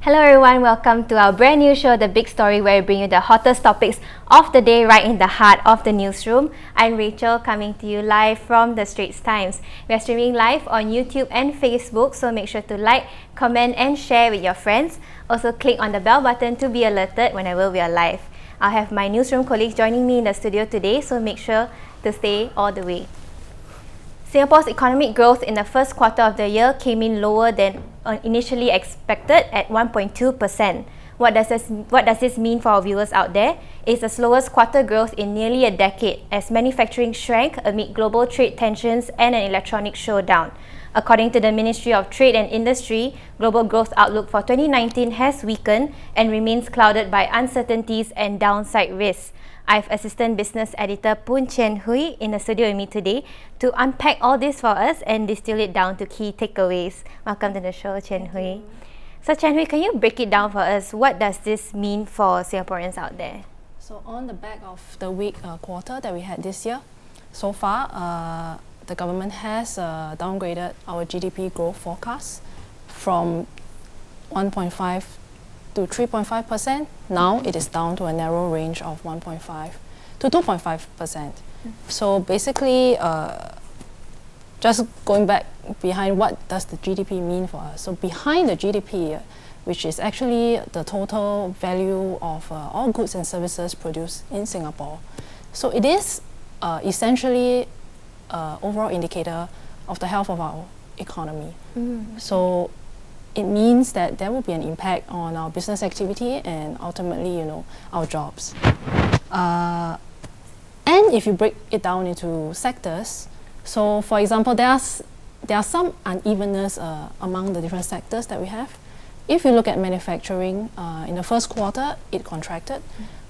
Hello everyone, welcome to our brand new show, The Big Story, where we bring you the hottest topics of the day right in the heart of the newsroom. I'm Rachel, coming to you live from the Straits Times. We are streaming live on YouTube and Facebook, so make sure to like, comment and share with your friends. Also click on the bell button to be alerted whenever we are live. I'll have my newsroom colleagues joining me in the studio today, so make sure to stay all the way. Singapore's economic growth in the first quarter of the year came in lower than initially expected at 1.2%. What does this mean for our viewers out there? It's the slowest quarter growth in nearly a decade as manufacturing shrank amid global trade tensions and an electronics showdown. According to the Ministry of Trade and Industry, global growth outlook for 2019 has weakened and remains clouded by uncertainties and downside risks. I have Assistant Business Editor Poon Chian Hui in the studio with me today to unpack all this for us and distill it down to key takeaways. Welcome to the show, Chian Hui. So Chian Hui, can you break it down for us? What does this mean for Singaporeans out there? So on the back of the weak quarter that we had this year, so far the government has downgraded our GDP growth forecast from 1.5 to 3.5%. Now it is down to a narrow range of 1.5 to 2.5%. So basically, just going back behind what does the GDP mean for us. So behind the GDP, which is actually the total value of all goods and services produced in Singapore. So it is essentially an overall indicator of the health of our economy. So it means that there will be an impact on our business activity and ultimately, our jobs. And if you break it down into sectors, so for example, there are some unevenness among the different sectors that we have. If you look at manufacturing, in the first quarter, it contracted,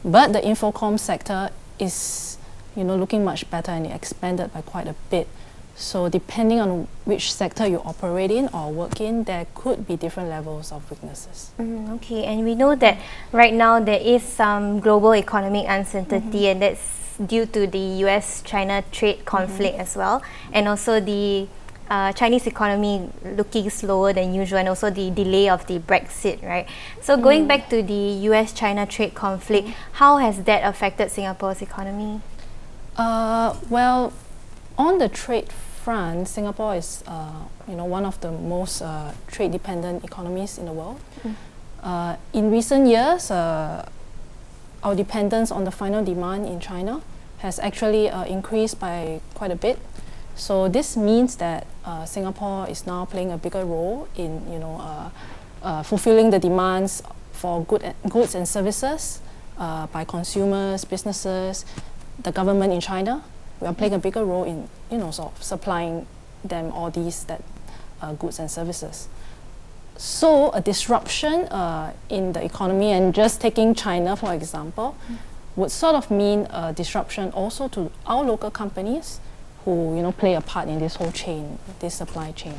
but the infocom sector is, looking much better and it expanded by quite a bit. So depending on which sector you operate in or work in, there could be different levels of weaknesses. Okay, and we know that right now there is some global economic uncertainty, and that's due to the US-China trade conflict as well, and also the Chinese economy looking slower than usual, and also the delay of the Brexit, right? So going back to the US-China trade conflict, how has that affected Singapore's economy? Well, on the trade front, Singapore is one of the most trade-dependent economies in the world. In recent years, our dependence on the final demand in China has actually increased by quite a bit. So this means that Singapore is now playing a bigger role in fulfilling the demands for goods and services by consumers, businesses, the government in China. We are playing a bigger role in, sort of supplying them all these goods and services. So a disruption in the economy, and just taking China for example, would sort of mean a disruption also to our local companies who, play a part in this whole chain, this supply chain.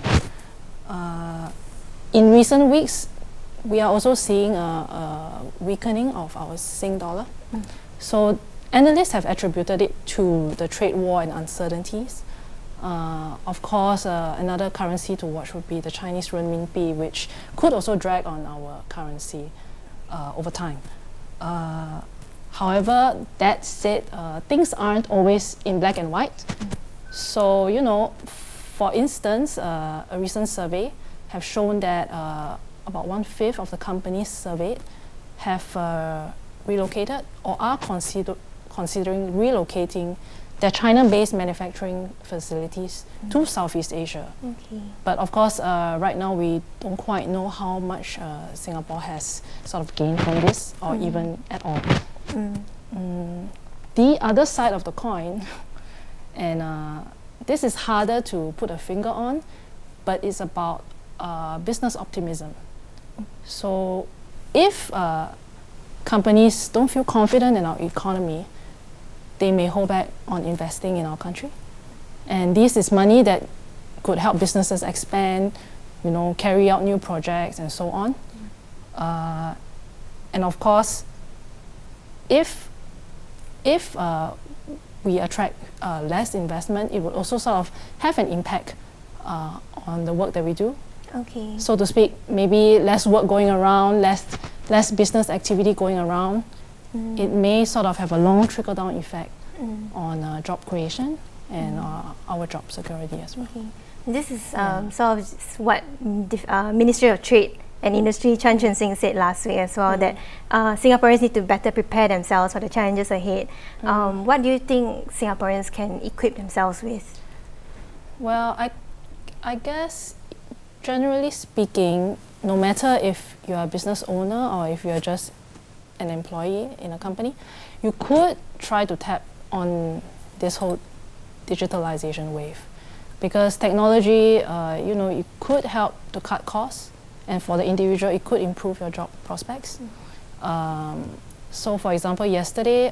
In recent weeks, we are also seeing a weakening of our Sing dollar. So analysts have attributed it to the trade war and uncertainties. Of course, another currency to watch would be the Chinese renminbi, which could also drag on our currency over time. However, that said, things aren't always in black and white. So, for instance, a recent survey have shown that about 1/5 of the companies surveyed have relocated or are considering relocating their China-based manufacturing facilities to Southeast Asia. But of course, right now we don't quite know how much Singapore has sort of gained from this, or even at all. The other side of the coin, and this is harder to put a finger on, but it's about business optimism. So if companies don't feel confident in our economy, they may hold back on investing in our country. And this is money that could help businesses expand, carry out new projects and so on. And of course, if we attract less investment, it would also sort of have an impact on the work that we do Okay. So to speak, maybe less work going around, less business activity going around. It may sort of have a long trickle-down effect on job creation and our job security as well. Okay. This is sort of what Ministry of Trade and Industry Chan Chun Sing said last week as well, that Singaporeans need to better prepare themselves for the challenges ahead. What do you think Singaporeans can equip themselves with? Well, I guess generally speaking, no matter if you're a business owner or if you're just an employee in a company, you could try to tap on this whole digitalization wave, because technology, it could help to cut costs, and for the individual, it could improve your job prospects. So, for example, yesterday,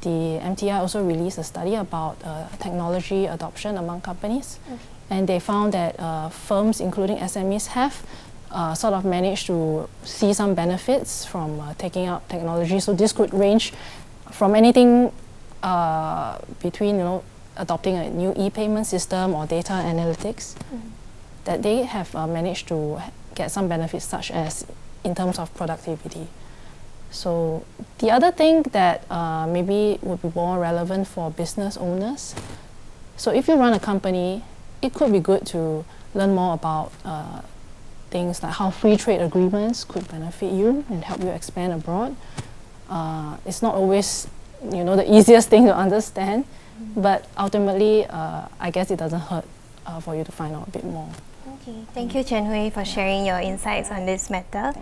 the MTI also released a study about technology adoption among companies, and they found that firms, including SMEs, have sort of managed to see some benefits from taking up technology. So this could range from anything between adopting a new e-payment system or data analytics, that they have managed to get some benefits, such as in terms of productivity. So the other thing that maybe would be more relevant for business owners, so if you run a company, it could be good to learn more about things like how free trade agreements could benefit you and help you expand abroad. It's not always the easiest thing to understand, but ultimately I guess it doesn't hurt for you to find out a bit more. Okay, thank you Chian Hui for sharing your insights on this matter.